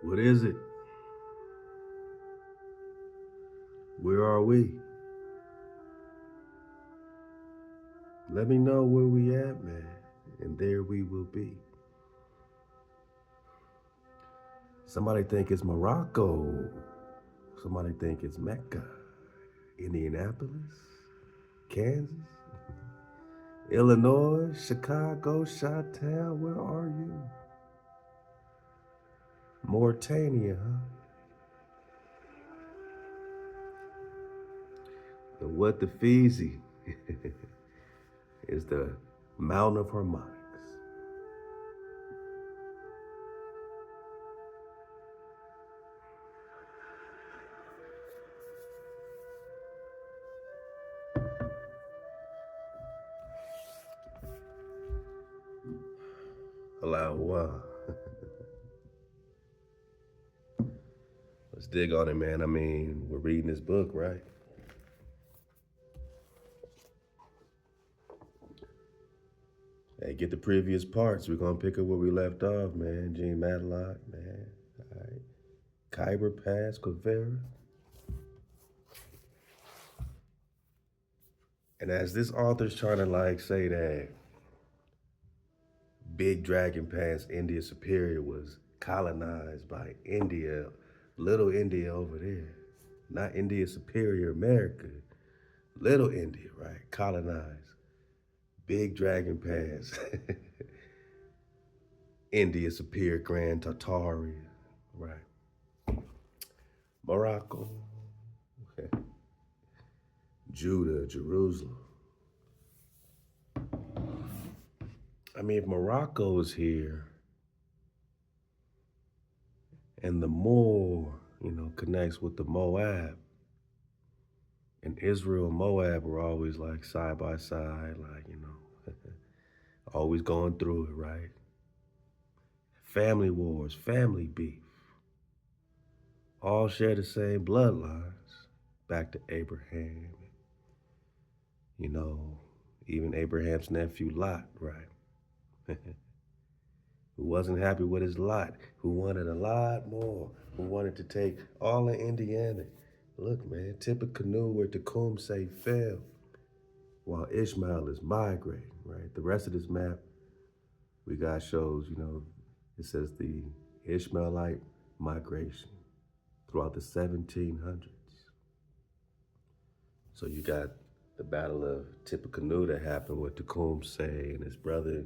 What is it? Where are we? Let me know where we at, man, and there we will be. Somebody think it's Morocco. Somebody think it's Mecca, Indianapolis, Kansas, Illinois, Chicago, Chi-Town. Where are you? Mauritania, huh? And what the Fiji is the Mountain of Harmonics. Halal HaWah. Let's dig on it, man. I mean, we're reading this book, right? Hey, get the previous parts. We're gonna pick up where we left off, man. Gene Matlock, man. All right. Khyber Pass, Kheevira. And as this author's trying to like say that Big Dragon Pass, India Superior was colonized by India, little India over there. Not India Superior, America. Little India, right? Colonized. Big Dragon Pass. India Superior, Grand Tartaria, right? Morocco, Judah, Jerusalem. I mean, if Morocco is here, and the more, connects with the Moab, and Israel and Moab were always like side by side, like, always going through it, right? Family wars, family beef, all share the same bloodlines, back to Abraham, you know, even Abraham's nephew Lot, right? Who wasn't happy with his lot, who wanted a lot more, who wanted to take all of Indiana. Look, man, Tippecanoe where Tecumseh fell while Ishmael is migrating, right? The rest of this map we got shows, it says the Ishmaelite migration throughout the 1700s. So you got the Battle of Tippecanoe that happened with Tecumseh and his brother,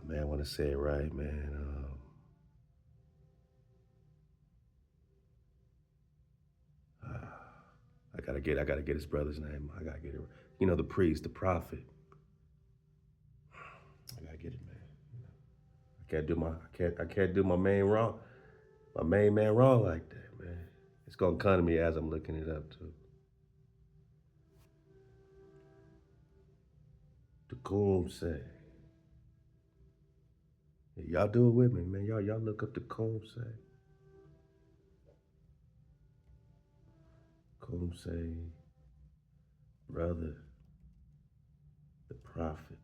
man, I want to say it right, man. I gotta get his brother's name. I gotta get it. The priest, the prophet. I gotta get it, man. I can't do my main wrong, my main man wrong like that, man. It's gonna come to me as I'm looking it up too. Tecumseh. Yeah, y'all do it with me, man. Y'all look up Tecumseh. Tecumseh, brother, the prophet.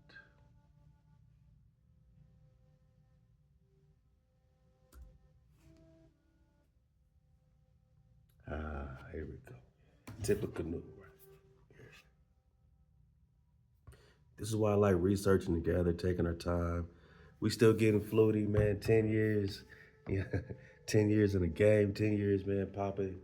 Here we go. Tippecanoe. This is why I like researching together, taking our time. We still getting fluty, man. 10 years, yeah, 10 years in the game, 10 years, man, popping,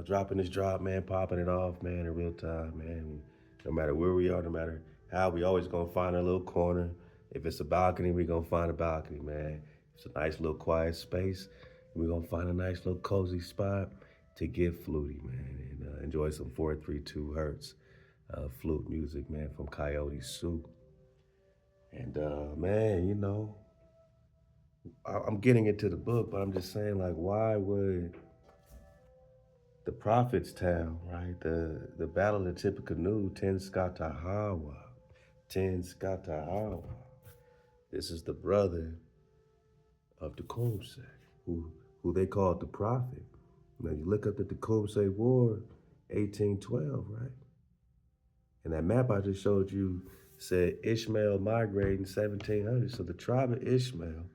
dropping this drop, man, popping it off, man, in real time, man. No matter where we are, no matter how, we always gonna find a little corner. If it's a balcony, we gonna find a balcony, man. It's a nice little quiet space. We gonna find a nice little cozy spot to get fluty, man, and enjoy some 432 hertz flute music, man, from Coyote Soup. And man, I'm getting into the book, but I'm just saying, like, why would the Prophet's Town, right? The Battle of Tippecanoe, Ten Scatahawa. This is the brother of Tecumseh, who they called the Prophet. Now you look up the Tecumseh War, 1812, right? And that map I just showed you, said Ishmael migrated in 1700. So the tribe of Ishmael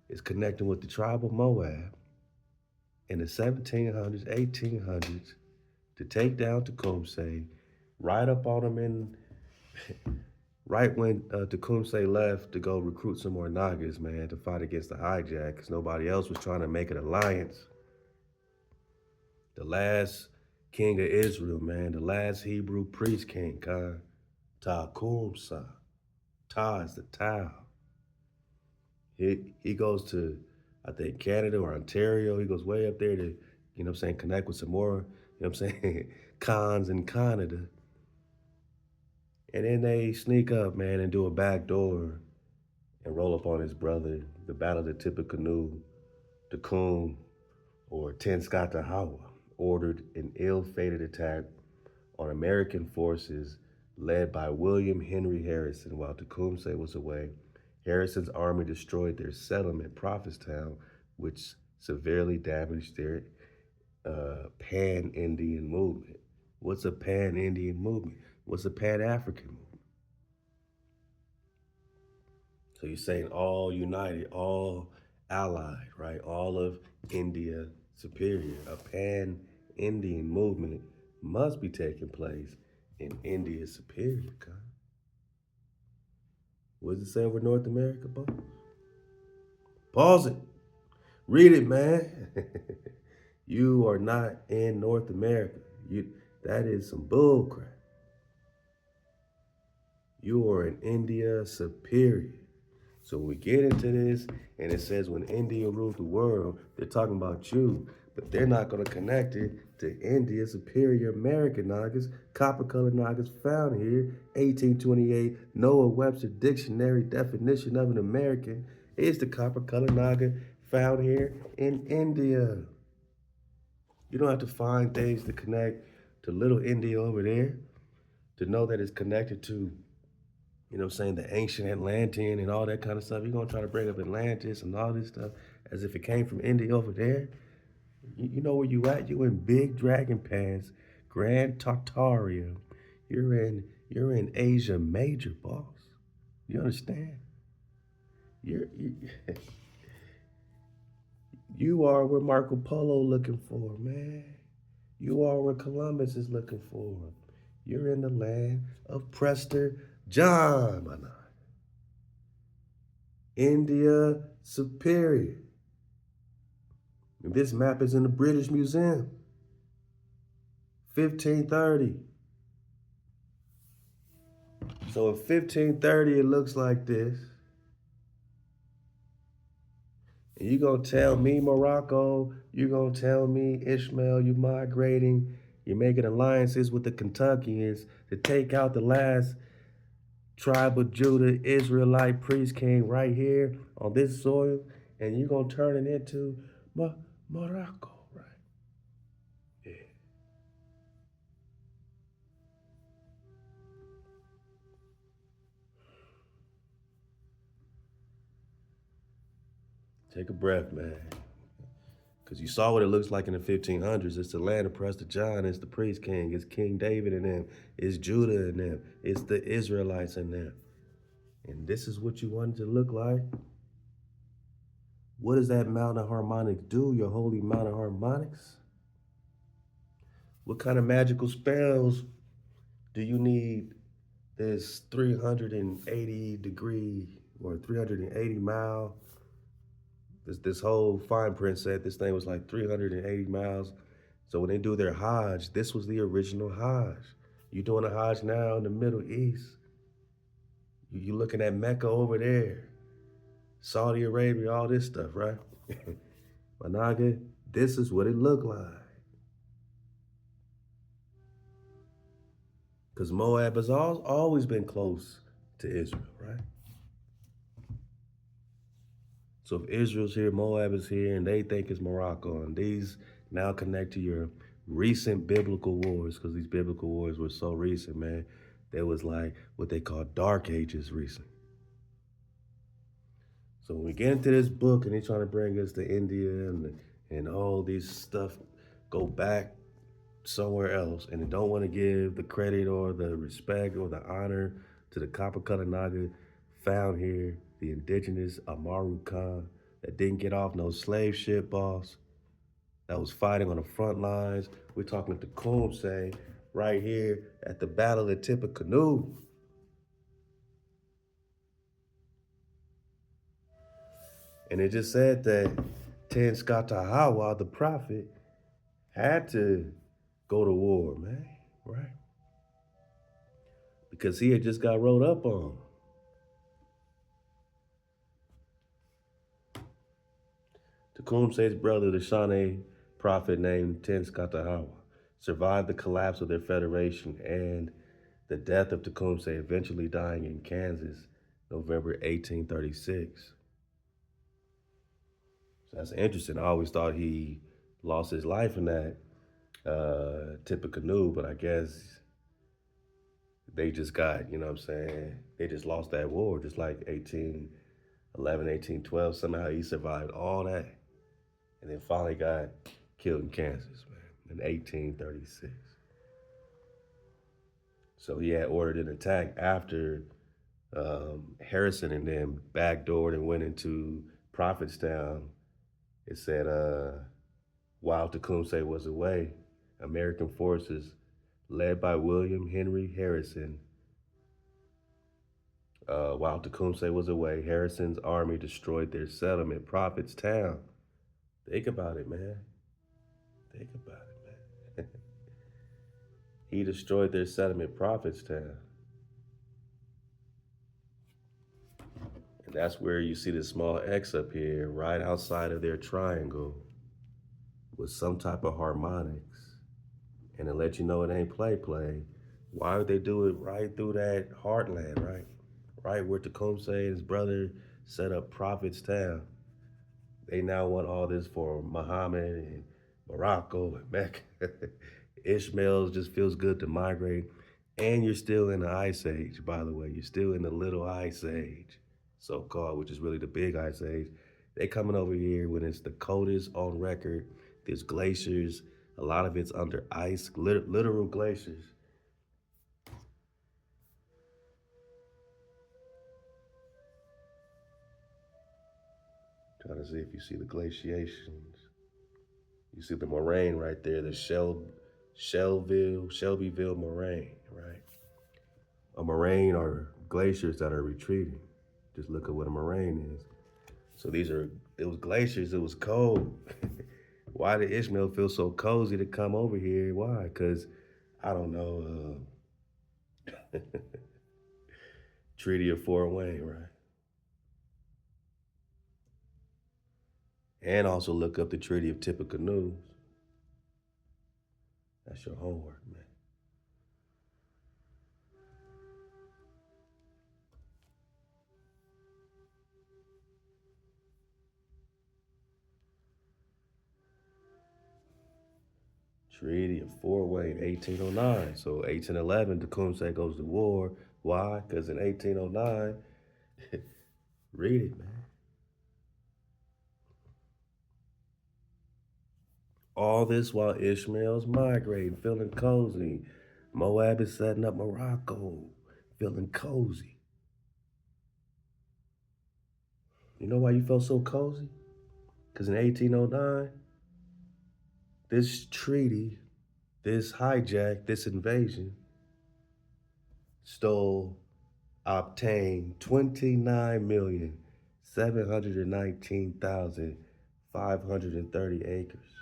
is connecting with the tribe of Moab in the 1700s, 1800s to take down Tecumseh, right up on them in right when Tecumseh left to go recruit some more Nagas, man, to fight against the hijack, because nobody else was trying to make an alliance. The last king of Israel, man, the last Hebrew priest king, Tecumseh. Ta is the Tau. He goes to, I think, Canada or Ontario. He goes way up there to, connect with some more, cons in Canada. And then they sneak up, man, and do a back door and roll up on his brother. The Battle of the Tippecanoe, Tecum, or Tenskwatawa, ordered an ill-fated attack on American forces led by William Henry Harrison while Tecumseh was away. Harrison's army destroyed their settlement, Prophetstown, which severely damaged their pan-Indian movement. What's a pan-Indian movement? What's a pan-African movement? So you're saying all united, all allied, right? All of India superior. A pan-Indian movement must be taking place in India superior, God. What does it say over North America, boss? Pause it. Read it, man. You are not in North America. That is some bull crap. You are in India superior. So when we get into this, and it says when India ruled the world, they're talking about you, but they're not going to connect it to India's superior American Nagas, copper-colored Nagas found here, 1828, Noah Webster Dictionary definition of an American is the copper-colored Naga found here in India. You don't have to find things to connect to little India over there to know that it's connected to, the ancient Atlantean and all that kind of stuff. You're going to try to bring up Atlantis and all this stuff as if it came from India over there. You know where you at? You in Big Dragon Pass, Grand Tartaria. You're in Asia Major, boss. You understand? You you are where Marco Polo looking for, man. You are where Columbus is looking for. You're in the land of Prester John, my man. India superior. And this map is in the British Museum. 1530. So in 1530, it looks like this. And you're going to tell me, Morocco, you're going to tell me, Ishmael, you're migrating, you're making alliances with the Kentuckians to take out the last tribe of Judah, Israelite priest king right here on this soil, and you're going to turn it into Morocco, right? Yeah. Take a breath, man. Because you saw what it looks like in the 1500s. It's the land of Prester John. It's the priest king. It's King David and them. It's Judah and them. It's the Israelites and them. And this is what you wanted to look like. What does that Mount of Harmonics do, your holy Mount of Harmonics? What kind of magical spells do you need this 380 degree or 380 mile? This whole fine print said this thing was like 380 miles. So when they do their Hajj, this was the original Hajj. You doing a Hajj now in the Middle East. You looking at Mecca over there, Saudi Arabia, all this stuff, right? Managa, this is what it looked like. Because Moab has always been close to Israel, right? So if Israel's here, Moab is here, and they think it's Morocco, and these now connect to your recent biblical wars, because these biblical wars were so recent, man. There was like what they call dark ages recent. So when we get into this book and they're trying to bring us to India and all these stuff go back somewhere else, and they don't want to give the credit or the respect or the honor to the copper color Naga found here, the indigenous Amaru Khan that didn't get off no slave ship, boss, that was fighting on the front lines. We're talking to Tecumseh right here at the Battle of Tippecanoe. And it just said that HaLal, the prophet, had to go to war, man, right? Because he had just got rolled up on. Tecumseh's brother, the Shawnee prophet named HaLal, survived the collapse of their federation and the death of Tecumseh, eventually dying in Kansas, November 1836. So that's interesting. I always thought he lost his life in that Tippecanoe, but I guess they just got, you know what I'm saying? They just lost that war, just like 1811, 1812. Somehow he survived all that and then finally got killed in Kansas, man, in 1836. So he had ordered an attack after Harrison and them backdoored and went into Prophetstown. It said, while Tecumseh was away, American forces led by William Henry Harrison, while Tecumseh was away, Harrison's army destroyed their settlement, Prophetstown. Think about it, man. Think about it, man. He destroyed their settlement, Prophetstown. And that's where you see this small X up here, right outside of their triangle, with some type of harmonics. And to let you know it ain't play. Why would they do it right through that heartland, right? Right where Tecumseh and his brother set up Prophetstown. They now want all this for Muhammad and Morocco and Mecca. Ishmael just feels good to migrate. And you're still in the Ice Age, by the way. You're still in the Little Ice Age, so-called, which is really the Big Ice Age. They coming over here when it's the coldest on record. There's glaciers. A lot of it's under ice, literal glaciers. Trying to see if you see the glaciations. You see the moraine right there, the Shelbyville moraine, right? A moraine are glaciers that are retreating. Just look at what a moraine is. So it was glaciers, it was cold. Why did Ishmael feel so cozy to come over here? Why? Because, I don't know, Treaty of Fort Wayne, right? And also look up the Treaty of Tippecanoe. That's your homework, man. Treaty of Fort Wayne, 1809. So 1811, Tecumseh goes to war. Why? Because in 1809, read it, man. All this while Ishmael's migrating, feeling cozy. Moab is setting up Morocco, feeling cozy. You know why you felt so cozy? Because in 1809, this treaty, this hijack, this invasion, obtained 29,719,530 acres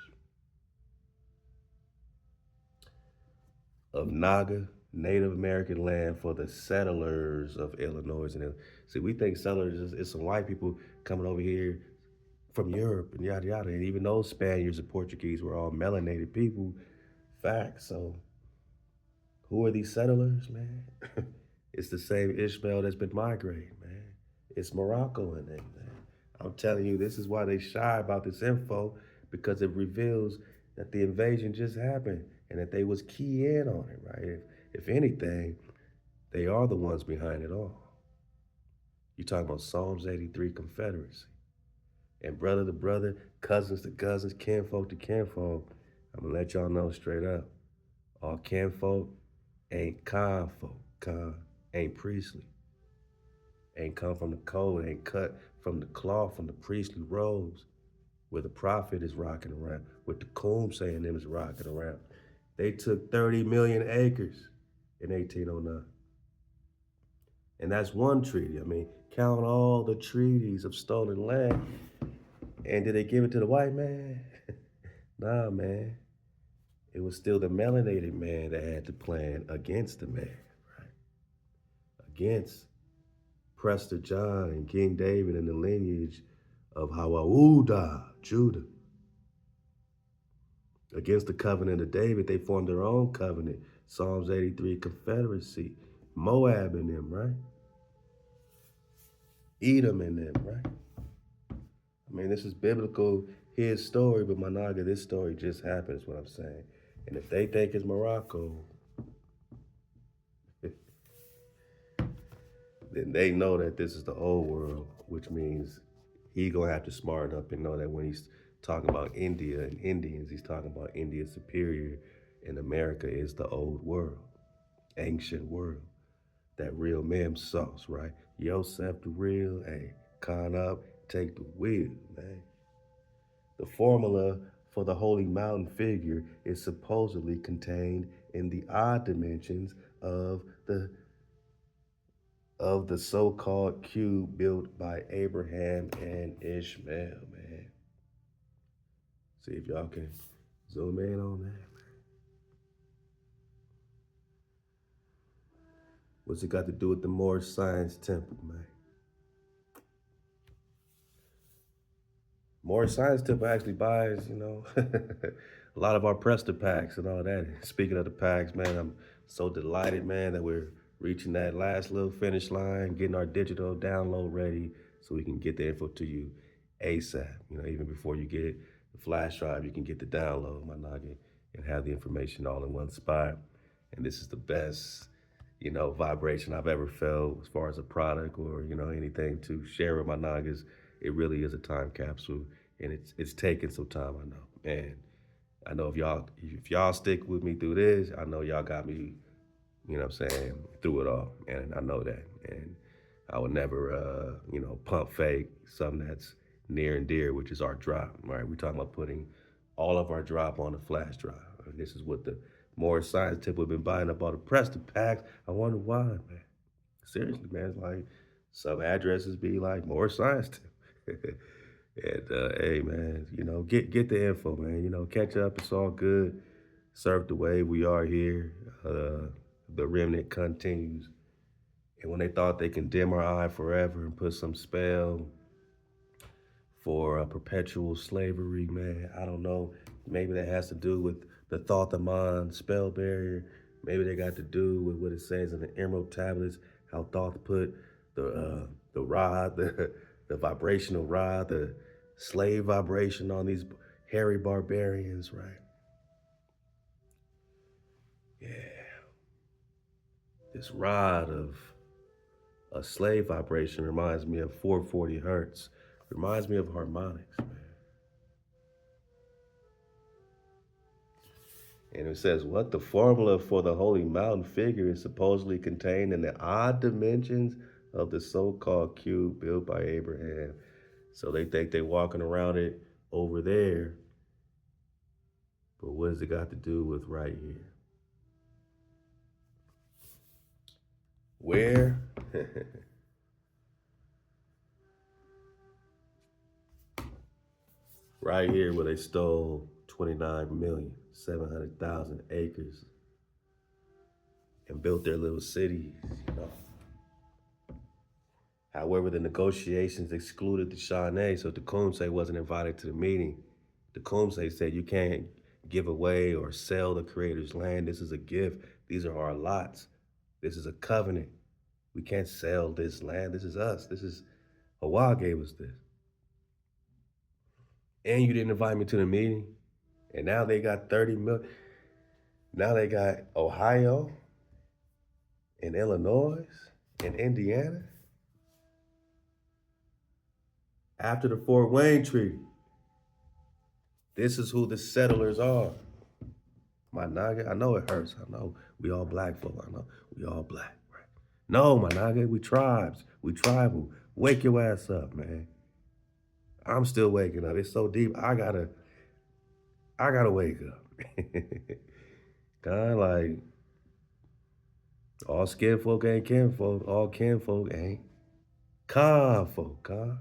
of Naga Native American land for the settlers of Illinois. And see, we think settlers is some white people coming over here from Europe and yada yada. And even those Spaniards and Portuguese were all melanated people. Facts. So who are these settlers, man? It's the same Ishmael that's been migrating, man. It's Morocco in it, man. I'm telling you, this is why they shy about this info, because it reveals that the invasion just happened and that they was key in on it, right? If anything, they are the ones behind it all. You're talking about Psalms 83 Confederacy. And brother to brother, cousins to cousins, kinfolk to kinfolk. I'm gonna let y'all know straight up. All kinfolk ain't confolk, con. ain't priestly, ain't come from the code, ain't cut from the cloth, from the priestly robes, where the prophet is rocking around, with the coom saying them is rocking around. They took 30 million acres in 1809. And that's one treaty. I mean, count all the treaties of stolen land. And did they give it to the white man? Nah, man. It was still the melanated man that had the plan against the man, right? Against Prester John and King David and the lineage of HaWah, Judah. Against the covenant of David, they formed their own covenant. Psalms 83, Confederacy. Moab in them, right? Edom in them, right? I mean, this is biblical, his story, but Managa, this story just happened, is what I'm saying. And if they think it's Morocco, then they know that this is the old world, which means he gonna have to smarten up and know that when he's talking about India and Indians, he's talking about India superior, and America is the old world, ancient world, that real mem sauce, right? Yosef the real, hey, con up, take the wheel, man. The formula for the holy mountain figure is supposedly contained in the odd dimensions of the so-called cube built by Abraham and Ishmael, man. See if y'all can zoom in on that, man. What's it got to do with the Moorish Science Temple, man? Moorish Science Temple actually buys, a lot of our Presta packs and all that. Speaking of the packs, man, I'm so delighted, man, that we're reaching that last little finish line, getting our digital download ready so we can get the info to you ASAP. Even before you get the flash drive, you can get the download, my noggin, and have the information all in one spot. And this is the best, vibration I've ever felt as far as a product or, anything to share with my noggins. It really is a time capsule, and it's taking some time, I know. And I know if y'all stick with me through this, I know y'all got me, through it all. And I know that. And I would never, pump fake something that's near and dear, which is our drop, right? We're talking about putting all of our drop on a flash drive. This is what the more science tip we've been buying up all the Presta packs. I wonder why, man. Seriously, man. It's like some addresses be like more science tip. And hey, man, get the info, man. Catch up. It's all good. Surf the wave. We are here. The remnant continues. And when they thought they can dim our eye forever and put some spell for perpetual slavery, man, I don't know. Maybe that has to do with the Thoth-Amon spell barrier. Maybe they got to do with what it says in the Emerald Tablets, how Thoth put the rod, the vibrational rod, the slave vibration on these hairy barbarians, right? Yeah. This rod of a slave vibration reminds me of 440 hertz. Reminds me of harmonics, man. And it says, what? The formula for the holy mountain figure is supposedly contained in the odd dimensions of the so-called cube built by Abraham. So they think they're walking around it over there. But what has it got to do with right here? Where? Right here where they stole 29,700,000 acres and built their little cities, However, the negotiations excluded the Shawnee, so Tecumseh wasn't invited to the meeting. Tecumseh said, you can't give away or sell the Creator's land. This is a gift. These are our lots. This is a covenant. We can't sell this land. This is us. This is, HaWah gave us this. And you didn't invite me to the meeting. And now they got 30 million. Now they got Ohio and Illinois and Indiana. After the Fort Wayne Treaty, this is who the settlers are. My naga, I know it hurts. I know we all black folk. I know we all black, right? No, my nigga, we tribes. We tribal. Wake your ass up, man. I'm still waking up. It's so deep. I gotta wake up. Kind of like all skin folk ain't kinfolk. All kinfolk ain't confolk, huh?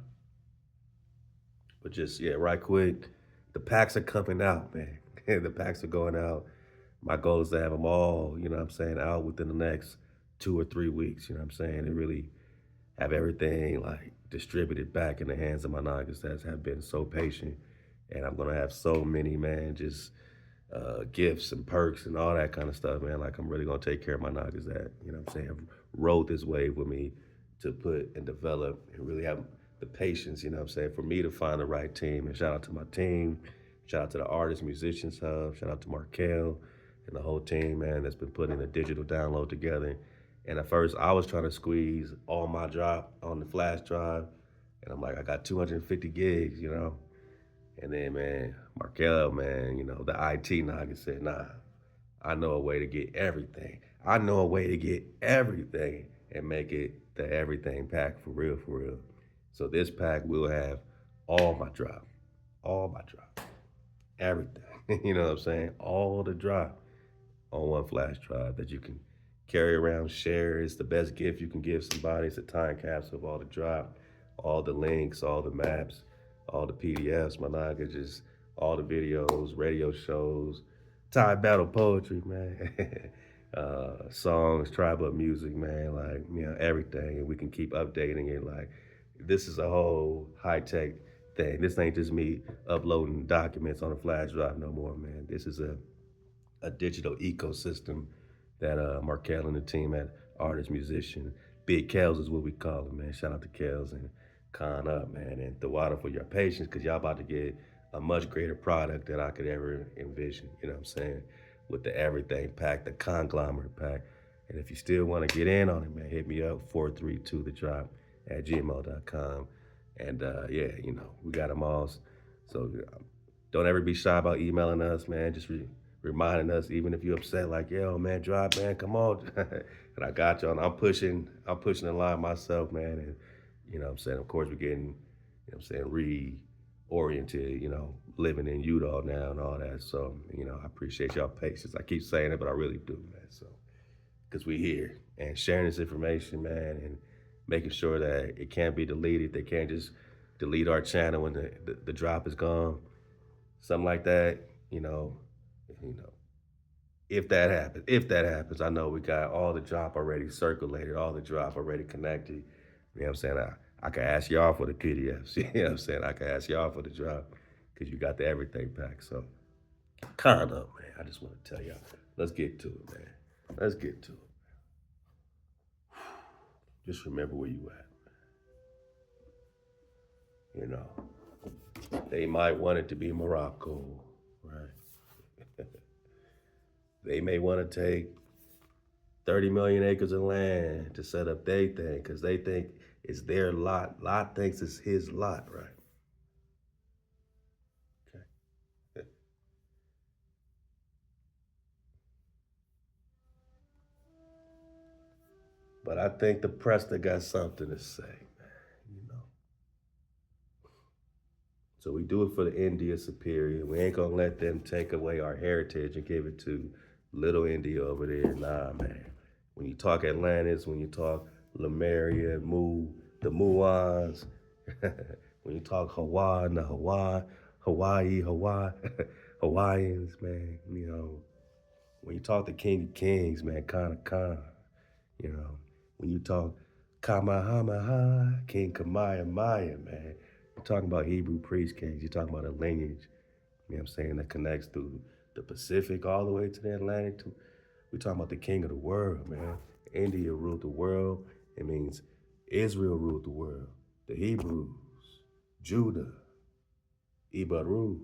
But just yeah, right quick, the packs are coming out, man. The packs are going out. My goal is to have them all, you know what I'm saying, out within the next 2 or 3 weeks, you know what I'm saying, and really have everything like distributed back in the hands of my niggas that have been so patient. And I'm gonna have so many, man, just gifts and perks and all that kind of stuff, man. Like I'm really gonna take care of my niggas that, you know what I'm saying, have rode this wave with me to put and develop and really have the patience, you know what I'm saying, for me to find the right team. And shout out to my team, shout out to the Artists Musicians Hub, shout out to Markel and the whole team, man, that's been putting the digital download together. And at first I was trying to squeeze all my drop on the flash drive. And I'm like, I got 250 gigs, you know. And then, man, Markel, man, you know, the IT nugget said, nah, I know a way to get everything. I know a way to get everything and make it the everything pack for real, for real. So this pack will have all my drop, everything. You know what I'm saying? All the drop on one flash drive that you can carry around, share. It's the best gift you can give somebody. It's a time capsule of all the drop, all the links, all the maps, all the PDFs, my nigga, just all the videos, radio shows, Thai battle poetry, man. Songs, tribal music, man, like, you know, everything. And we can keep updating it. Like, this is a whole high tech thing. This ain't just me uploading documents on a flash drive no more, man. This is a digital ecosystem that Markel and the team at Artist Musician, Big Kels is what we call him, man. Shout out to Kels and Con Up, man, and the water for your patience, because y'all about to get a much greater product than I could ever envision, you know what I'm saying? With the everything pack, the conglomerate pack. And if you still want to get in on it, man, hit me up, 432 the drop at gmail.com. And yeah, you know, we got them all. So don't ever be shy about emailing us, man. Just reminding us, even if you're upset, like, yo, man, drop, man, come on. And I got you on. I'm pushing the line myself, man. And, you know what I'm saying? Of course, we're getting, you know what I'm saying, reoriented, you know, living in Utah now and all that. So, you know, I appreciate y'all patience. I keep saying it, but I really do, man. So, because we here and sharing this information, man, and making sure that it can't be deleted. They can't just delete our channel when the drop is gone. Something like that, you know, if that happens, I know we got all the drop already circulated, all the drop already connected. You know what I'm saying? I can ask y'all for the PDFs. You know what I'm saying? I can ask y'all for the drop because you got the everything pack. So, kind of, man. I just want to tell y'all. Let's get to it, man. Let's get to it. Just remember where you at. You know, they might want it to be Morocco, right? They may want to take 30 million acres of land to set up their thing because they think it's their lot. Lot thinks it's his lot, right? Okay. But I think the press that got something to say, man, you know. So we do it for the India Superior. We ain't gonna let them take away our heritage and give it to little India over there. Nah, man. When you talk Atlantis, when you talk Lemuria, the Muons, when you talk Hawaii and the Hawaii, Hawaiians, man, you know, when you talk the King of Kings, man, Khan, you know, when you talk Kamehameha, King Kamehameha, man, you're talking about Hebrew priest kings. You're talking about a lineage, you know what I'm saying, that connects through the Pacific all the way to the Atlantic. We're talking about the king of the world, man. India ruled the world. It means Israel ruled the world. The Hebrews, Judah, Ibaru,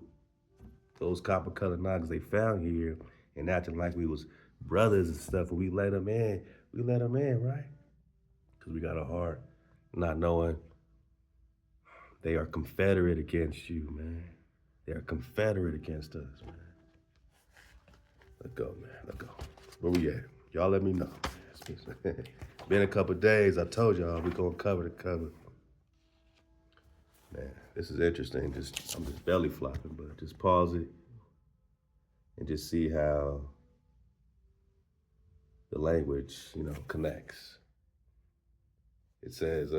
those copper colored knockers they found here and acting like we was brothers and stuff, and we let them in. We let them in, right? Because we got a heart, not knowing they are confederate against you, man. They are confederate against us, man. Let's go, man. Let's go. Where we at? Y'all let me know. Been a couple days. I told y'all we gonna cover the cover. Man, this is interesting. I'm just belly flopping, but just pause it and just see how the language, connects. It says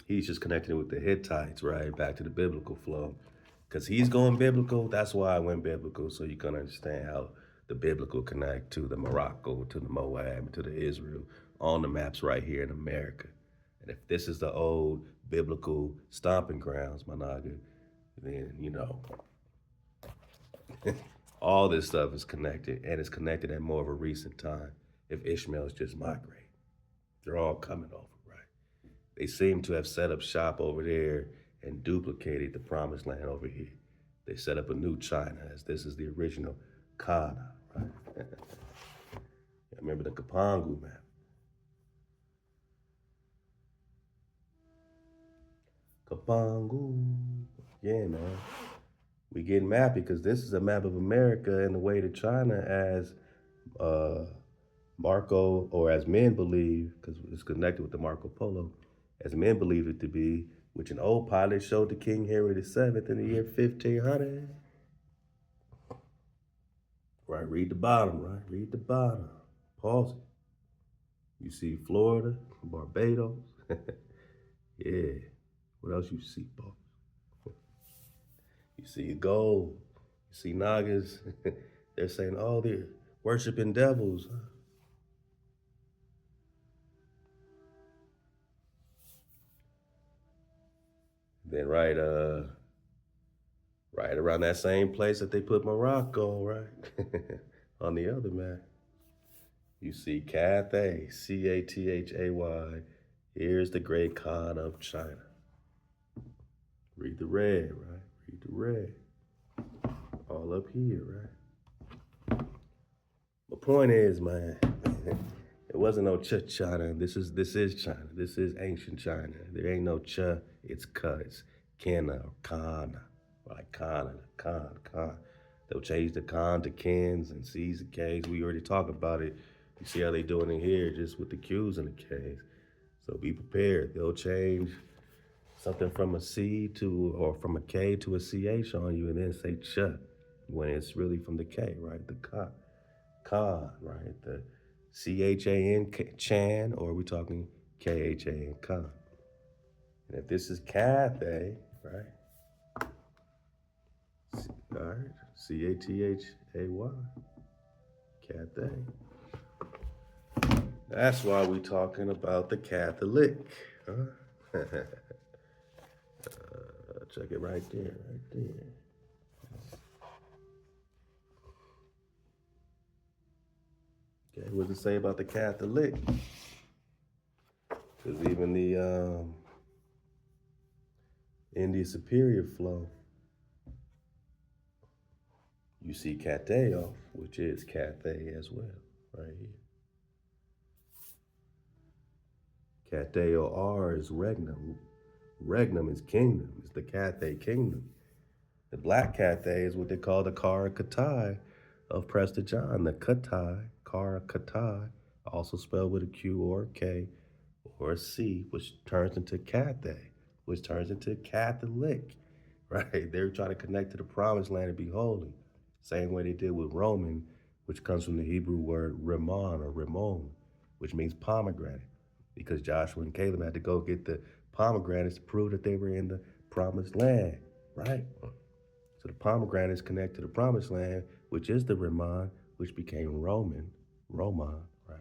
he's just connecting with the Hittites, right? Back to the biblical flow. Because he's going biblical, that's why I went biblical, so you can understand how the biblical connect to the Morocco, to the Moab, to the Israel, on the maps right here in America. And if this is the old biblical stomping grounds, my naga, then, all this stuff is connected, and it's connected at more of a recent time. If Ishmael's just migrating, they're all coming over, right? They seem to have set up shop over there and duplicated the promised land over here. They set up a new China, as this is the original Kana, right? I remember the Kapangu map. Kapangu. Yeah, man. We getting mappy because this is a map of America in the way to China as Marco, or as men believe, because it's connected with the Marco Polo, as men believe it to be, which an old pilot showed to King Henry VII in the year 1500. Right, read the bottom, right? Read the bottom. Pause it. You see Florida, Barbados. Yeah. What else you see, Paul? You see gold. You see Nagas. They're saying, oh, they're worshiping devils. Then right around that same place that they put Morocco, right? On the other map. You see Cathay, Cathay. Here's the great Khan of China. Read the red, right? Read the red. All up here, right? My point is, man, it wasn't no China. This is China. This is ancient China. There ain't no Cha, it's Ka, it's Kena or Kana. Like Kana, Khan. They'll change the Khan to Kens and C's and K's. We already talked about it. You see how they doing it here, just with the Q's and the K's. So be prepared. They'll change something from a C to, or from a K to a CH on you and then say Cha, when it's really from the K, right? The Ka, right? The CHAN, Chan, or are we talking KHAN, Khan? And if this is Cathay, right? All right, Cathay, Cathay. That's why we talking about the Catholic, huh? Check it right there, right there. Okay, what does it say about the Catholic? Because even the India Superior flow, you see Cathay, which is Cathay as well, right here. Cathay R is Regnum. Regnum is kingdom. It's the Cathay kingdom. The black Cathay is what they call the Kara Katai of Prester John. The Katai, Kara Katai, also spelled with a Q or a K or a C, which turns into Cathay, which turns into Catholic, right? They're trying to connect to the promised land and be holy. Same way they did with Roman, which comes from the Hebrew word Ramon or Ramon, which means pomegranate, because Joshua and Caleb had to go get the pomegranates to prove that they were in the promised land, right? So the pomegranates connect to the promised land, which is the Ramon, which became Roman, right?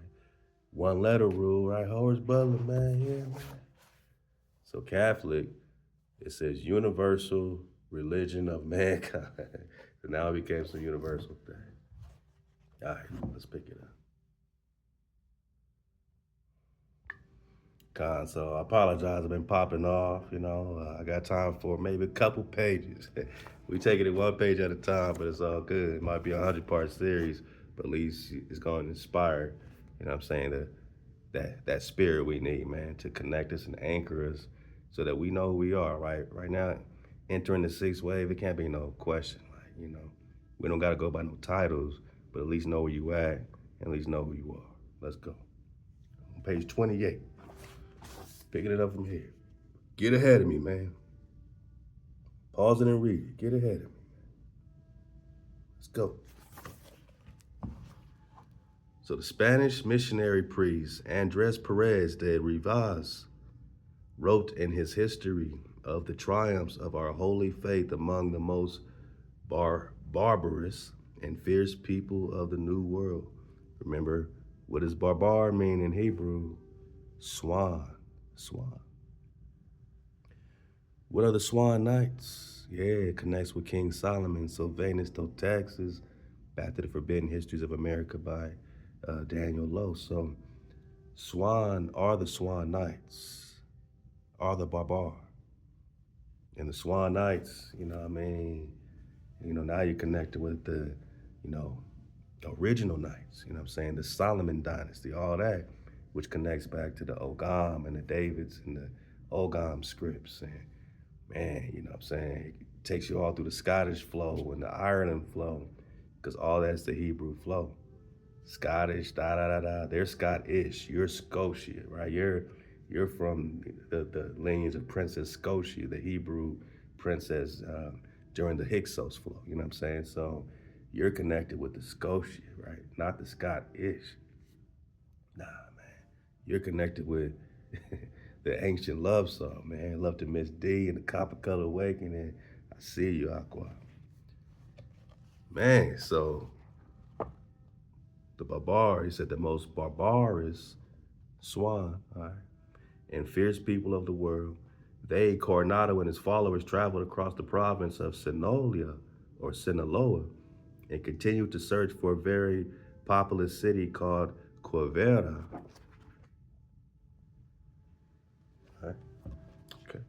One letter rule, right? Horace Butler, man, yeah, man. So Catholic, it says universal religion of mankind. So now it became some universal thing. All right, let's pick it up. So I apologize, I've been popping off, I got time for maybe a couple pages. We taking it one page at a time, but it's all good. It might be a 100-part series, but at least it's going to inspire, what I'm saying, that spirit we need, man, to connect us and anchor us so that we know who we are, right? Right now, entering the sixth wave, it can't be no question, like, we don't got to go by no titles, but at least know where you at and at least know who you are. Let's go. Page 28. Picking it up from here. Get ahead of me, man. Pause it and read it. Get ahead of me. Let's go. So the Spanish missionary priest Andres Perez de Rivas wrote in his history of the triumphs of our holy faith among the most barbarous and fierce people of the New World. Remember, what does barbar mean in Hebrew? Swan. Swan. What are the Swan Knights? Yeah, it connects with King Solomon. Sylvanus Totaxis, Back to the Forbidden Histories of America by Daniel Lowe. So Swan are the Swan Knights, are the barbar. And the Swan Knights, you know what I mean? You know, now you're connected with the, you know, original knights, you know what I'm saying? The Solomon dynasty, all that, which connects back to the Ogam and the Davids and the Ogam scripts. And man, you know what I'm saying? It takes you all through the Scottish flow and the Ireland flow, because all that's the Hebrew flow. Scottish, da-da-da-da, they're Scottish, you're Scotia, right? You're from the lineage of Princess Scotia, the Hebrew princess during the Hyksos flow, you know what I'm saying? So you're connected with the Scotia, right? Not the Scottish. Nah, man. You're connected with the ancient love song, man. Love to Miss D and the Copper Color Awakening. I see you, Aqua. Man, so the barbar, he said the most barbarous swan, all right, and fierce people of the world. They, Coronado and his followers, traveled across the province of Sinolia or Sinaloa and continued to search for a very populous city called Kheevira. Right. Okay.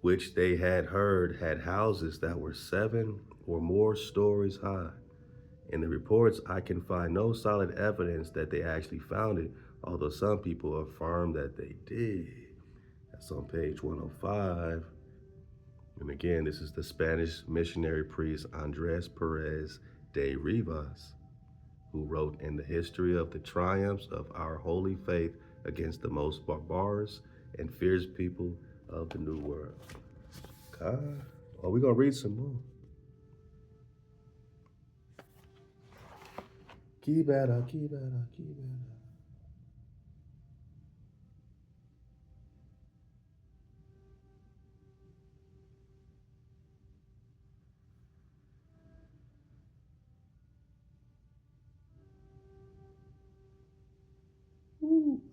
Which they had heard had houses that were 7 or more stories high. In the reports, I can find no solid evidence that they actually found it, although some people affirm that they did. That's on page 105. And again, this is the Spanish missionary priest Andres Perez de Rivas, who wrote in the history of the triumphs of our holy faith against the most barbarous and fierce people of the New World. God, oh, we're gonna read some more. Kheevira, Kheevira, Kheevira.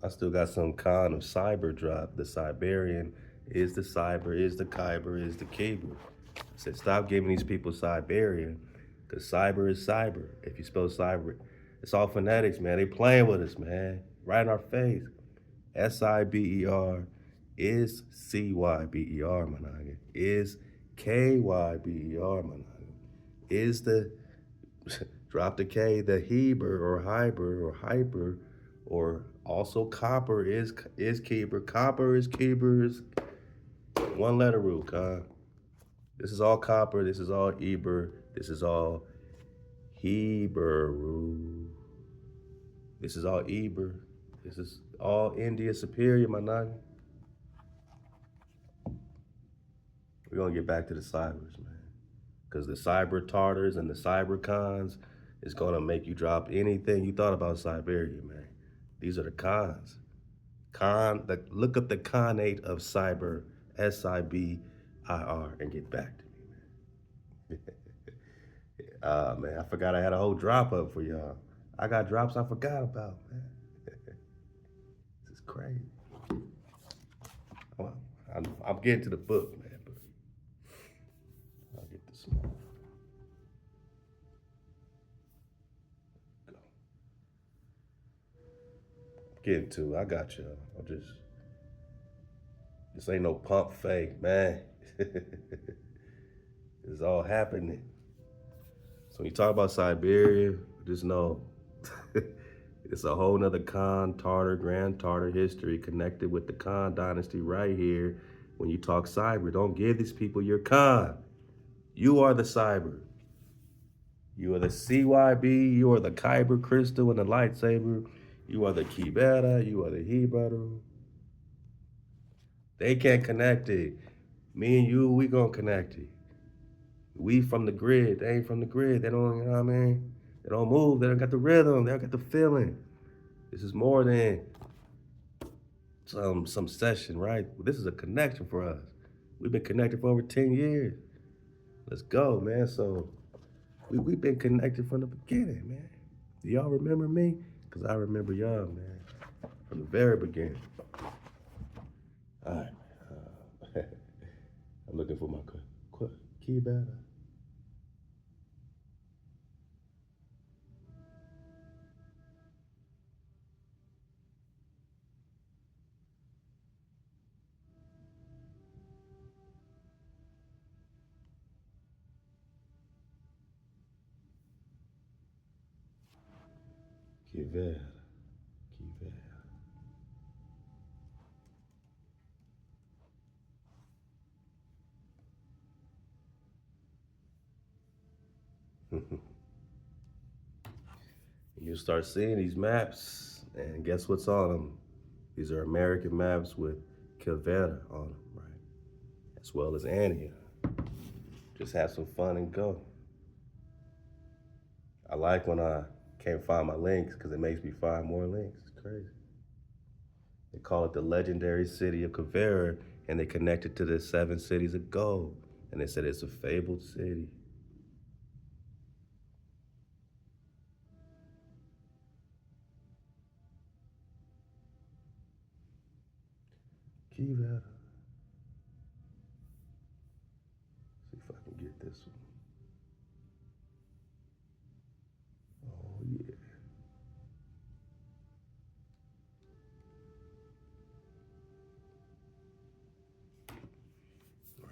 I still got some kind of cyber drop. The Siberian is the cyber, is the Khyber, is the Kheeber. I said, stop giving these people Siberian, because cyber is cyber. If you spell cyber, it's all phonetics, man. They playing with us, man. Right in our face. S-I-B-E-R is C-Y-B-E-R, my nigga. Is K-Y-B-E-R, my nigga. Is the, drop the K, the Heber or Hyber or Hyper, or also copper is Kheeber. Copper is Kheeber. Is one letter rule, Con. This is all copper. This is all Eber. This is all Hebrew. This is all Eber. This is all India Superior, my nigga. We're gonna get back to the cybers, man. Because the cyber Tartars and the cyber cons is gonna make you drop anything you thought about Siberia, man. These are the cons. Look up the conate of cyber, S-I-B-I-R, and get back to me, man. Man, I forgot I had a whole drop up for y'all. I got drops I forgot about, man. This is crazy. Well, I'm getting to the book, man, but I'll get this small. Go. Getting to, I got you. This ain't no pump fake, man. It's all happening. So when you talk about Siberia, just know it's a whole nother Khan, Tartar, Grand Tartar history connected with the Khan dynasty right here. When you talk cyber, don't give these people your Khan. You are the cyber. You are the CYB, you are the Khyber crystal and the lightsaber. You are the Kheevira, you are the Hebrew. They can't connect it. Me and you, we gonna connect it. We from the grid. They ain't from the grid. They don't, you know what I mean? They don't move. They don't got the rhythm. They don't got the feeling. This is more than some session, right? This is a connection for us. We've been connected for over 10 years. Let's go, man. So we've been connected from the beginning, man. Do y'all remember me? Because I remember y'all, man, from the very beginning. All right. I'm looking for my key better. Kheevira, Kheevira. You start seeing these maps, and guess what's on them? These are American maps with Kheevira on them, right? As well as Ania. Just have some fun and go. I like when I can't find my links because it makes me find more links. It's crazy. They call it the legendary city of Kheevira, and they connect it to the 7 cities of gold. And they said it's a fabled city. Kheevira. See if I can get this one. Oh yeah.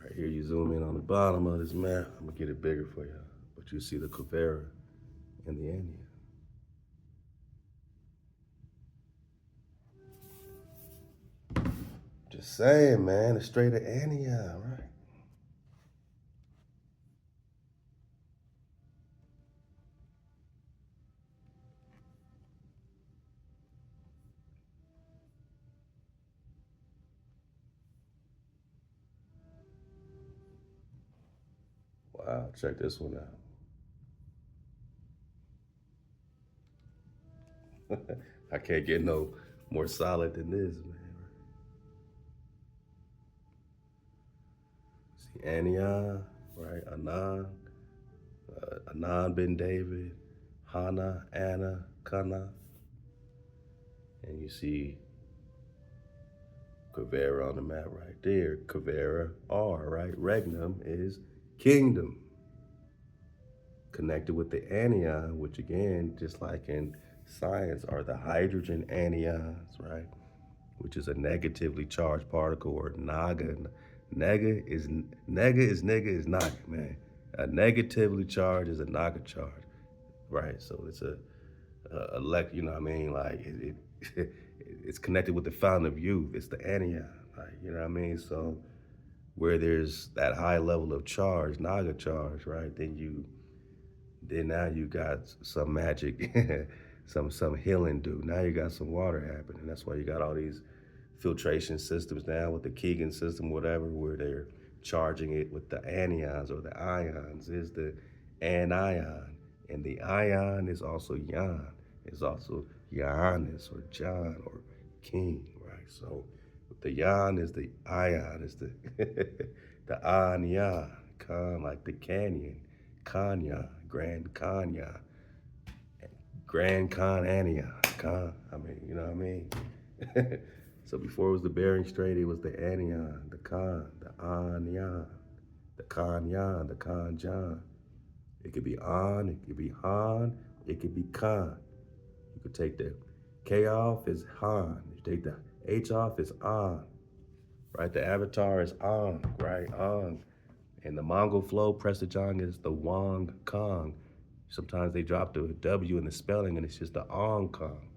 Right here, you zoom in on the bottom of this map. I'm gonna get it bigger for you, but you see the Kheevira and the Ania. Just saying, man, the straight of Ania, right? Wow, check this one out. I can't get no more solid than this, man. See Ania, right? Anan bin David, Hana, Anna, Kana. And you see Kheevira on the map right there. Kheevira R, right? Regnum is kingdom. Connected with the anion, which again, just like in science, are the hydrogen anions, right? Which is a negatively charged particle, or naga. Nega is nigga is naga, man. A negatively charged is a naga charge, right? So it's elect, you know what I mean? Like it's connected with the fountain of youth. It's the anion, like, you know what I mean? So where there's that high level of charge, naga charge, right? Then now you got some magic, some healing do. Now you got some water happening. That's why you got all these filtration systems now with the Keegan system, whatever, where they're charging it with the anions, or the ions is the anion. And the ion is also yan. It's also Giannis or John or King, right? So the yan is the ion, is the the anion, con like the canyon, Kanya, Grand Kanya, Grand Khan Ania, Khan. I mean, you know what I mean? So before it was the Bering Strait, it was the Anion, the Khan, the Anion, the Kanyan, the Kanjan. It could be An, it could be Han, it could be Khan. You could take the K off, is Han. You take the H off, is An. Right? The avatar is Ang, right? Ang. And the Mongol flow, Prestigion, is the Wang Kong. Sometimes they drop the W in the spelling and it's just the Ong Kong.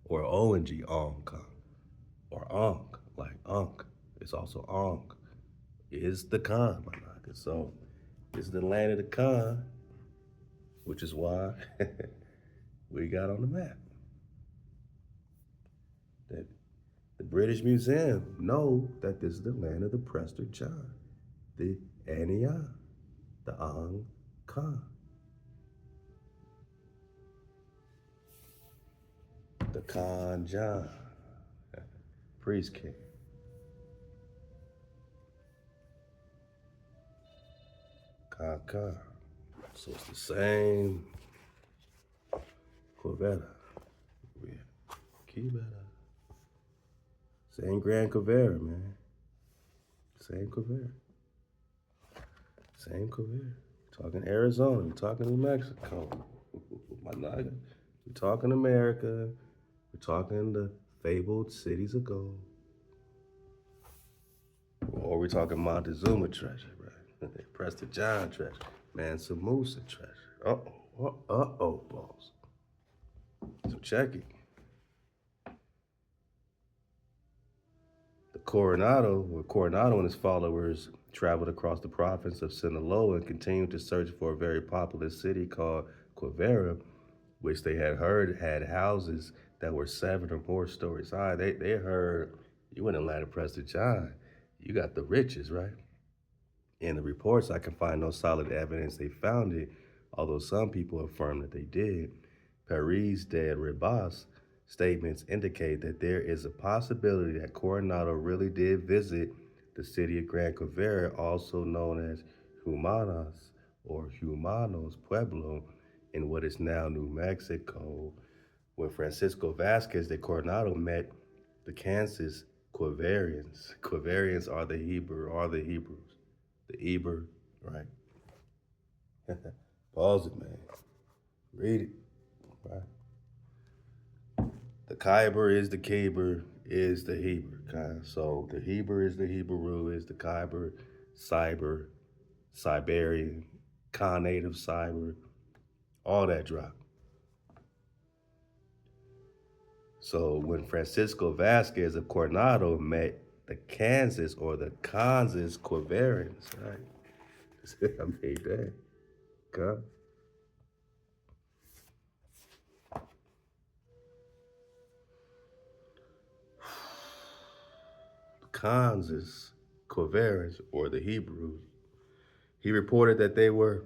Or O-N-G, Ong Kong. Or Ong, like Unk. It's also Ong. It's the Khan, my nigga. So it's the land of the Khan, which is why we got on the map. that the British Museum know that this is the land of the Prester John, the Ania, the Ang Khan, the Khan John, priest king. Khan Khan. So it's the same Quivira. Kheevira. Same Gran Quivira, man. Same Quivira. Same Kheevira. Talking Arizona, we're talking New Mexico. My nigga. We're talking America. We're talking the fabled cities of gold. Or we're talking Montezuma treasure, right? Preston John treasure. Mansa Musa treasure. Uh-oh, boss. So check it. Coronado and his followers traveled across the province of Sinaloa and continued to search for a very populous city called Kheevira, which they had heard had houses that were 7 or more stories high. They heard, you in Atlanta, Preston John, you got the riches, right? In the reports, I can find no solid evidence they found it, although some people affirm that they did. Paris de Ribas statements indicate that there is a possibility that Coronado really did visit the city of Gran Quivira, also known as Humanas or Humanos Pueblo, in what is now New Mexico. When Francisco Vasquez de Coronado met the Kansas Quivirians. Quivirians are the Hebrews. The Eber, right? Pause it, man. Read it, right? The Khyber is the Kheeber is the Heber. Okay? So the Heber is the Hebrew, is the Khyber, Cyber, Siberian, Khanate of Cyber, all that drop. So when Francisco Vasquez of Coronado met the Kansas or the Kansas Quivirians, right? I made that. Okay? Kansas Quivirians or the Hebrews, he reported that they were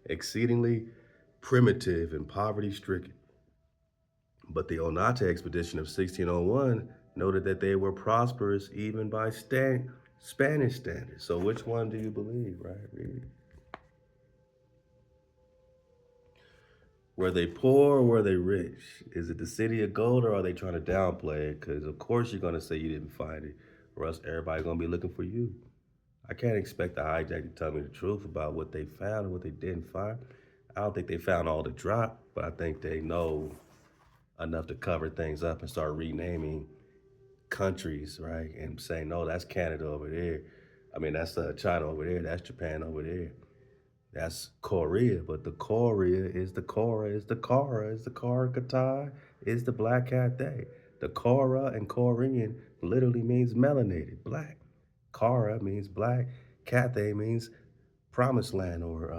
exceedingly primitive and poverty stricken. But the Onate expedition of 1601 noted that they were prosperous even by Spanish standards. So which one do you believe, right? Really? Were they poor or were they rich? Is it the city of gold or are they trying to downplay it? Because of course you're going to say you didn't find it or else everybody's going to be looking for you. I can't expect the hijack to tell me the truth about what they found and what they didn't find. I don't think they found all the drop, but I think they know enough to cover things up and start renaming countries, right? And saying, no, that's Canada over there. I mean, that's China over there. That's Japan over there. That's Korea, but the Korea is the Kora, is the Kara, is the Kara Katai, is the Black Cat Day. The Kora and Korean literally means melanated, black. Kara means black. Cathay means promised land or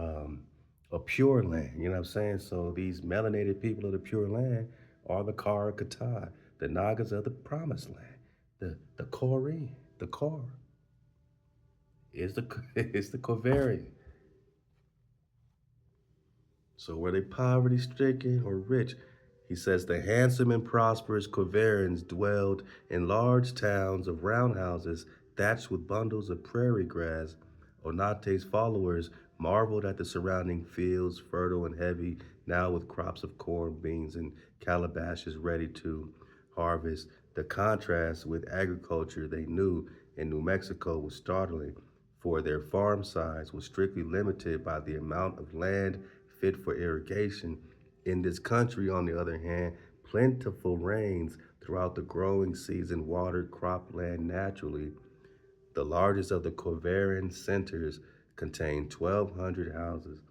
a pure land. You know what I'm saying? So these melanated people of the pure land are the Kara Katai, the Nagas of the promised land, the Korean, the Kara. Is the is the Kovarian. So were they poverty stricken or rich? He says the handsome and prosperous Quivirians dwelled in large towns of round houses thatched with bundles of prairie grass. Onate's followers marveled at the surrounding fields, fertile and heavy, now with crops of corn, beans, and calabashes ready to harvest. The contrast with agriculture they knew in New Mexico was startling, for their farm size was strictly limited by the amount of land fit for irrigation. In this country, on the other hand, plentiful rains throughout the growing season watered cropland naturally. The largest of the Quivirian centers contained 1,200 houses.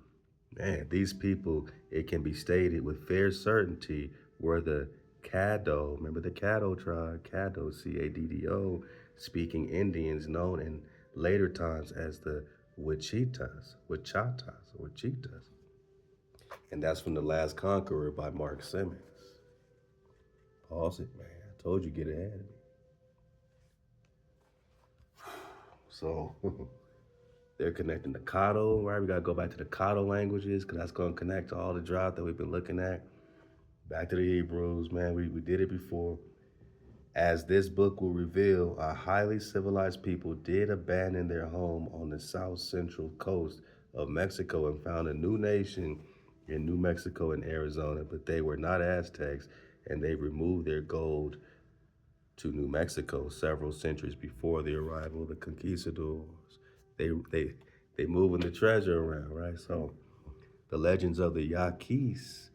Man, these people, it can be stated with fair certainty, were the Caddo, remember the Caddo tribe, Caddo, C-A-D-D-O, speaking Indians known in later times as the Wichitas, or Cheetahs. And that's from The Last Conqueror by Mark Simmons. Pause it, man. Told you get ahead. So they're connecting the Caddo, right? We gotta go back to the Caddo languages because that's gonna connect to all the drought that we've been looking at. Back to the Hebrews, man. We did it before. As this book will reveal, a highly civilized people did abandon their home on the south central coast of Mexico and found a new nation in New Mexico and Arizona, but they were not Aztecs, and they removed their gold to New Mexico several centuries before the arrival of the conquistadors. They moving the treasure around, right? So the legends of the Yaquis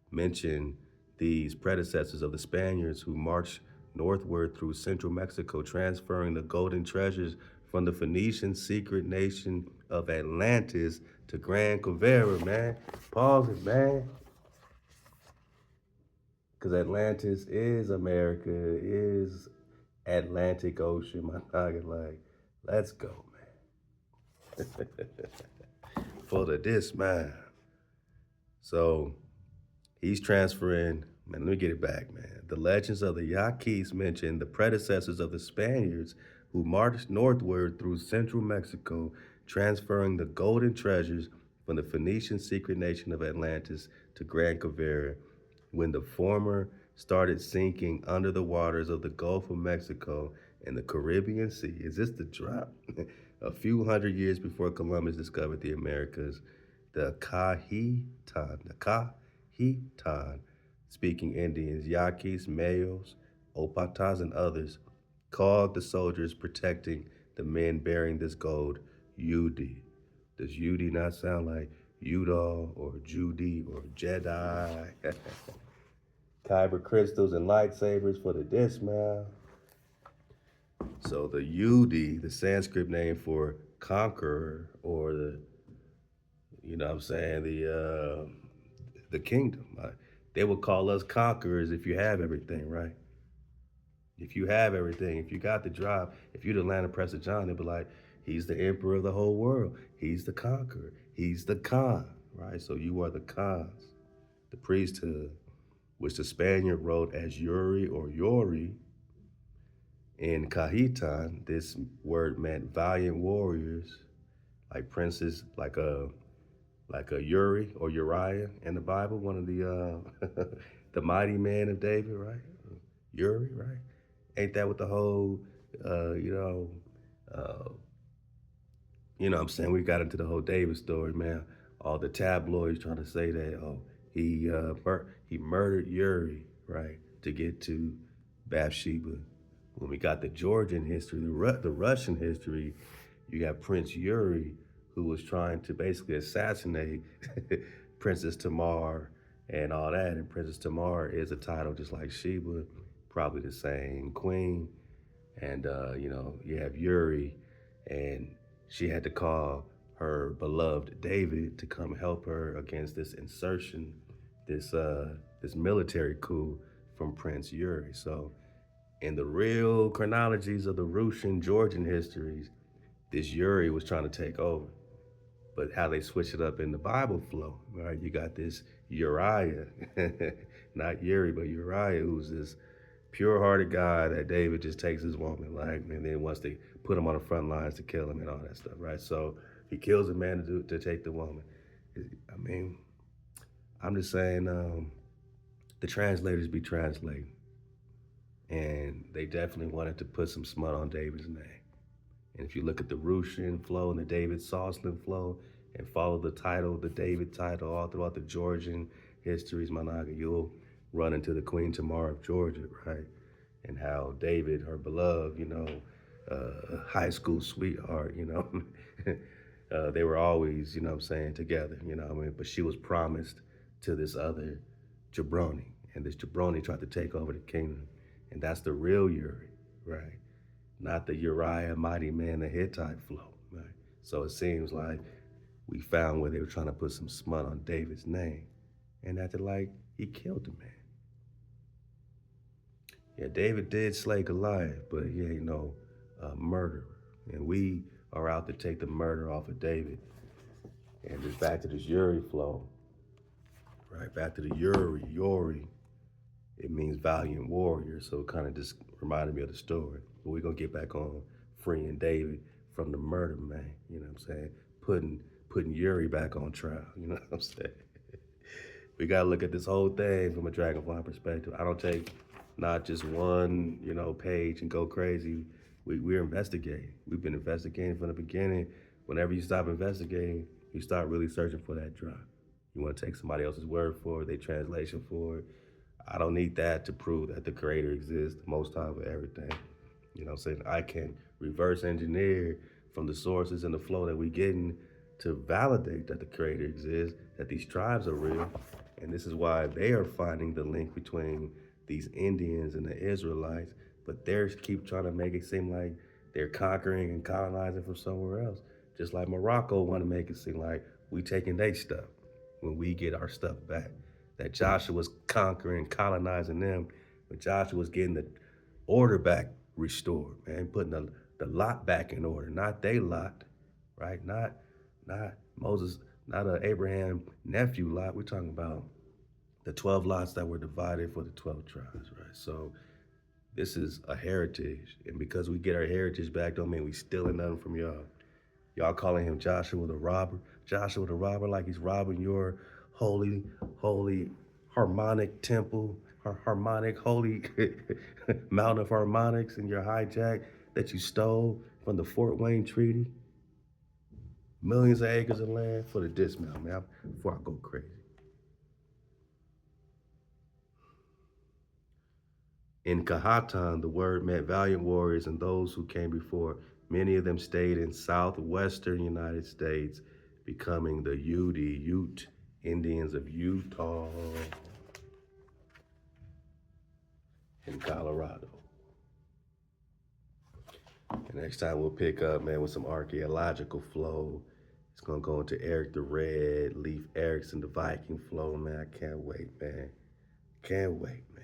mention these predecessors of the Spaniards who marched northward through central Mexico, transferring the golden treasures from the Phoenician secret nation of Atlantis to Gran Quivira, man. Pause it, man. Because Atlantis is America, is Atlantic Ocean, my nigga. Like, let's go, man. For the disc, man. So he's transferring, man, let me get it back, man. The legends of the Yaquis mention the predecessors of the Spaniards who marched northward through central Mexico, transferring the golden treasures from the Phoenician secret nation of Atlantis to Gran Quivira. When the former started sinking under the waters of the Gulf of Mexico and the Caribbean Sea. Is this the drop? A few hundred years before Columbus discovered the Americas, the Khahitan speaking Indians, Yaquis, Mayos, Opatas, and others called the soldiers protecting the men bearing this gold Yudi. Does Yudi not sound like Udall or Judy or Jedi? Khyber crystals and lightsabers for the dismount. So the Yudi, the Sanskrit name for conqueror, or the, you know what I'm saying, the kingdom. They would call us conquerors if you have everything, right? If you have everything, if you got the drop, if you're the land of Prester John, they'd be like, he's the emperor of the whole world. He's the conqueror. He's the Khan, right? So you are the Khans, the priesthood, which the Spaniard wrote as Yuri or Yori. In Khahitan, this word meant valiant warriors, like princes, like a Yuri or Uriah in the Bible, one of the the mighty man of David, right? Yuri, right? Ain't that what the whole you know what I'm saying? We got into the whole David story, man. All the tabloids trying to say that, oh, he murdered Yuri, right, to get to Bathsheba. When we got the Georgian history, the Russian history, you got Prince Yuri, who was trying to basically assassinate Princess Tamar and all that. And Princess Tamar is a title just like Sheba, probably the same queen. And, you have Yuri, and she had to call her beloved David to come help her against this insurrection, this military coup from Prince Yuri. So in the real chronologies of the Russian Georgian histories, this Yuri was trying to take over. But how they switch it up in the Bible flow, right? You got this Uriah, not Yuri, but Uriah, who's this pure-hearted guy that David just takes his woman, like, and then wants to put him on the front lines to kill him and all that stuff, right? So he kills a man to take the woman. I mean, I'm just saying, the translators be translating, and they definitely wanted to put some smut on David's name. And if you look at the Russian flow and the David Soslan flow and follow the title, the David title, all throughout the Georgian histories, Managa, you'll run into the Queen Tamar of Georgia, right? And how David, her beloved, high school sweetheart, they were always, together, but she was promised to this other jabroni, and this jabroni tried to take over the kingdom. And that's the real Yuri, right? Not the Uriah, mighty man, the Hittite flow, right? So it seems like we found where they were trying to put some smut on David's name and acted like he killed the man. Yeah, David did slay Goliath, but he ain't no murderer. And we are out to take the murder off of David. And just back to this Yuri flow, right? Back to the Yuri. It means valiant warrior. So it kind of just reminded me of the story. But we're gonna get back on freeing David from the murder, man. You know what I'm saying? Putting Yuri back on trial. You know what I'm saying? We gotta look at this whole thing from a Dragonfly perspective. I don't take not just one, page and go crazy. We're investigating. We've been investigating from the beginning. Whenever you stop investigating, you start really searching for that drop. You want to take somebody else's word for it, their translation for it. I don't need that to prove that the creator exists, the most high of everything. You know what I'm saying? I can reverse engineer from the sources and the flow that we getting to validate that the creator exists, that these tribes are real. And this is why they are finding the link between these Indians and the Israelites, but they keep trying to make it seem like they're conquering and colonizing from somewhere else. Just like Morocco want to make it seem like we taking their stuff when we get our stuff back. That Joshua was conquering, colonizing them, but Joshua was getting the order back restored, man, putting the lot back in order, not they lot, right? Not Moses, not an Abraham nephew lot. We're talking about the 12 lots that were divided for the 12 tribes, right? So this is a heritage, and because we get our heritage back, don't mean we stealing nothing from y'all. Y'all calling him Joshua the robber. Joshua the robber, like he's robbing your holy, harmonic temple, harmonic, holy mountain of harmonics in your hijack that you stole from the Fort Wayne Treaty. Millions of acres of land for the dismount, man, before I go crazy. In Kahatan, the word meant valiant warriors and those who came before. Many of them stayed in southwestern United States, becoming the Ute Indians of Utah and Colorado. And next time we'll pick up, man, with some archaeological flow. It's gonna go into Eric the Red, Leif Erikson, the Viking flow, man. I can't wait, man. Can't wait, man.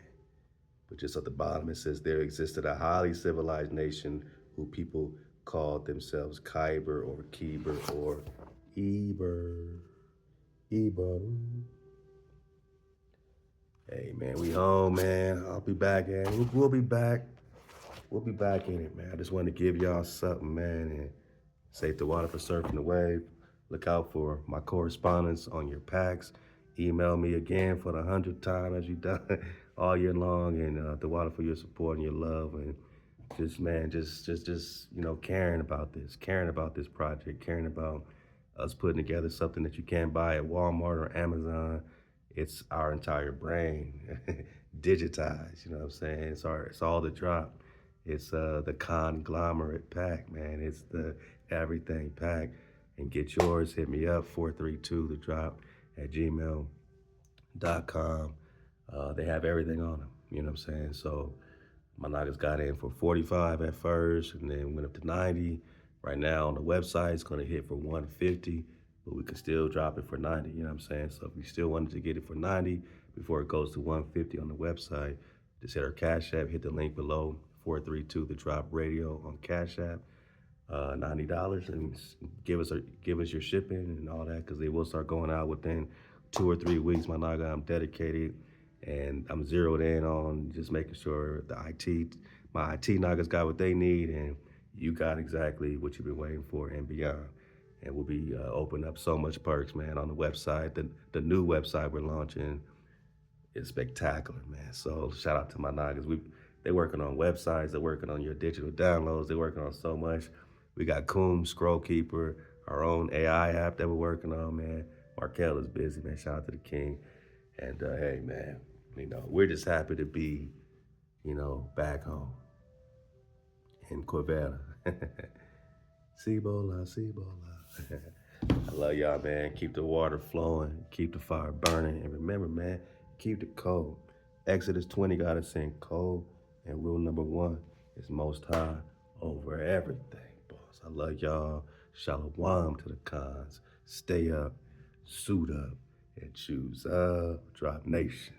But just at the bottom, it says there existed a highly civilized nation who people called themselves Khyber or Kheeber or Kheeber. Hey, man, we home, man. I'll be back, man. We'll be back. We'll be back in it, man. I just wanted to give y'all something, man, and save the water for surfing the wave. Look out for my correspondence on your packs. Email me again for the 100th time as you've done all year long, and the water for your support and your love, and just, man, just caring about this project, caring about us putting together something that you can't buy at Walmart or Amazon. It's our entire brain digitized. You know what I'm saying? It's all the drop. It's the conglomerate pack, man. It's the everything pack. And get yours. Hit me up 432thedrop@gmail.com. They have everything on them. You know what I'm saying? So my Nagas got in for 45 at first, and then went up to 90. Right now on the website, it's gonna hit for 150, but we can still drop it for 90. You know what I'm saying? So if you still wanted to get it for 90 before it goes to 150 on the website, just hit our Cash App. Hit the link below. 432 The Drop Radio on Cash App. $90, and give us your shipping and all that, because they will start going out within 2 or 3 weeks. My Naga, I'm dedicated, and I'm zeroed in on just making sure my IT Nagas got what they need, and you got exactly what you've been waiting for and beyond. And we'll be opening up so much perks, man, on the website. The new website we're launching is spectacular, man. So shout out to my Nagas. They're working on websites, they're working on your digital downloads, they're working on so much. We got Coom, Scroll Keeper, our own AI app that we're working on, man. Markel is busy, man. Shout out to the king. And hey, man, we're just happy to be, back home in Quivira. Cibola. I love y'all, man. Keep the water flowing, keep the fire burning, and remember, man, keep the code. Exodus 20 got us in code, and rule number 1 is most high over everything. I love y'all. Shalom to the cons. Stay up, suit up, and choose up. Drop Nation.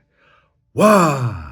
Why?